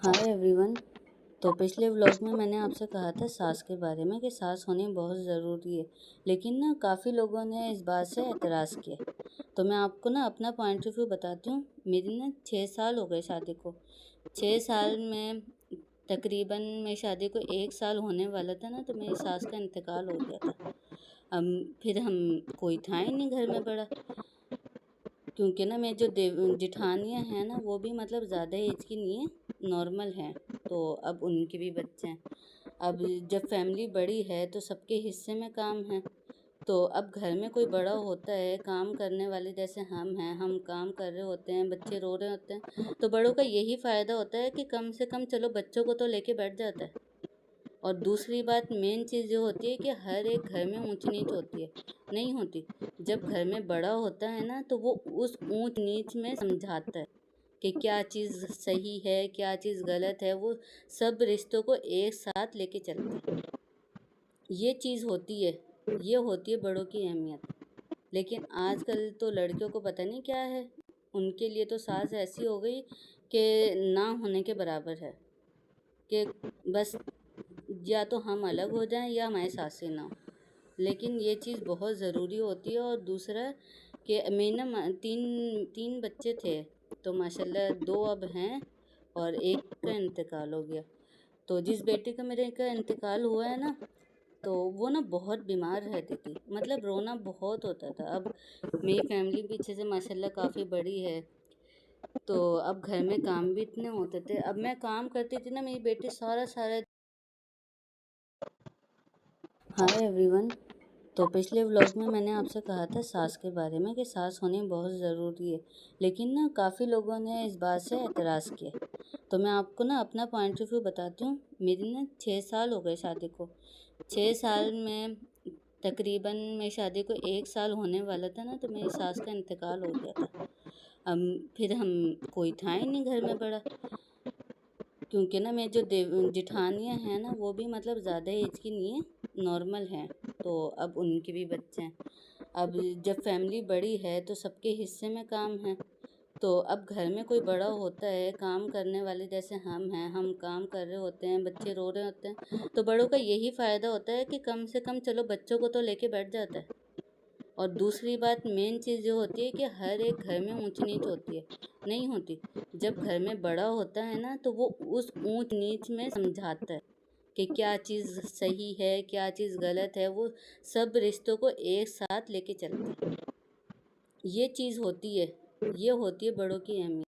Hi everyone. तो पिछले vlog में मैंने आपसे कहा था सास के बारे में कि सास होनी बहुत ज़रूरी है, लेकिन ना काफ़ी लोगों ने इस बात से एतराज़ किया। तो मैं आपको ना अपना पॉइंट ऑफ व्यू बताती हूँ। मेरी ना 6 साल हो गए शादी को। 6 साल में तकरीबन मेरी शादी को 1 साल होने वाला था ना, तो मेरी सास का इंतकाल हो गया था। अब फिर हम कोई था ही नहीं घर में बड़ा, क्योंकि ना मेरी जो जिठानियाँ हैं ना, वो भी मतलब ज़्यादा एज की नहीं है, नॉर्मल हैं। तो अब उनके भी बच्चे हैं। अब जब फैमिली बड़ी है तो सबके हिस्से में काम है। तो अब घर में कोई बड़ा होता है, काम करने वाले जैसे हम हैं, हम काम कर रहे होते हैं, बच्चे रो रहे होते हैं, तो बड़ों का यही फ़ायदा होता है कि कम से कम चलो बच्चों को तो लेके बैठ जाता है। और दूसरी बात मेन चीज़ जो होती है कि हर एक घर में ऊंच नीच होती है, नहीं होती। जब घर में बड़ा होता है ना, तो वो उस ऊंच नीच में समझाता है कि क्या चीज़ सही है, क्या चीज़ गलत है। वो सब रिश्तों को एक साथ लेके चलता है। ये चीज़ होती है, ये होती है बड़ों की अहमियत। लेकिन आजकल तो लड़कियों को पता नहीं क्या है, उनके लिए तो सास ऐसी हो गई कि ना होने के बराबर है, कि बस या तो हम अलग हो जाएं या हमारी सासें ना हो। लेकिन ये चीज़ बहुत ज़रूरी होती है। और दूसरा कि मेरे ना तीन तीन बच्चे थे, तो माशाल्लाह 2 अब हैं और एक का इंतकाल हो गया। तो जिस बेटे का मेरे का इंतकाल हुआ है ना, तो वो ना बहुत बीमार रहती थी, मतलब रोना बहुत होता था। अब मेरी फैमिली पीछे से माशाल्लाह काफ़ी बड़ी है, तो अब घर में काम भी इतने होते थे। अब मैं काम करती थी ना, मेरी बेटी सारा सारा। Hi everyone. तो पिछले व्लॉग में मैंने आपसे कहा था सास के बारे में कि सास होनी बहुत ज़रूरी है, लेकिन ना काफ़ी लोगों ने इस बात से एतराज़ किया। तो मैं आपको ना अपना पॉइंट ऑफ व्यू बताती हूँ। मेरी ना 6 साल हो गए शादी को। 6 साल में तकरीबन मेरी शादी को 1 साल होने वाला था ना, तो मेरी सास का इंतकाल हो गया था। अब फिर हम कोई था ही नहीं घर में बड़ा, क्योंकि ना मेरी जो जिठानियाँ हैं ना, वो भी मतलब ज़्यादा एज की नहीं है, नॉर्मल हैं। तो अब उनके भी बच्चे हैं। अब जब फैमिली बड़ी है तो सबके हिस्से में काम है। तो अब घर में कोई बड़ा होता है, काम करने वाले जैसे हम हैं, हम काम कर रहे होते हैं, बच्चे रो रहे होते हैं, तो बड़ों का यही फ़ायदा होता है कि कम से कम चलो बच्चों को तो लेके बैठ जाता है। और दूसरी बात मेन चीज़ जो होती है कि हर एक घर में ऊंच नीच होती है, नहीं होती। जब घर में बड़ा होता है ना, तो वो उस ऊंच नीच में समझाता है कि क्या चीज़ सही है, क्या चीज़ गलत है। वो सब रिश्तों को एक साथ लेके चलता है। ये चीज़ होती है, ये होती है बड़ों की अहमियत।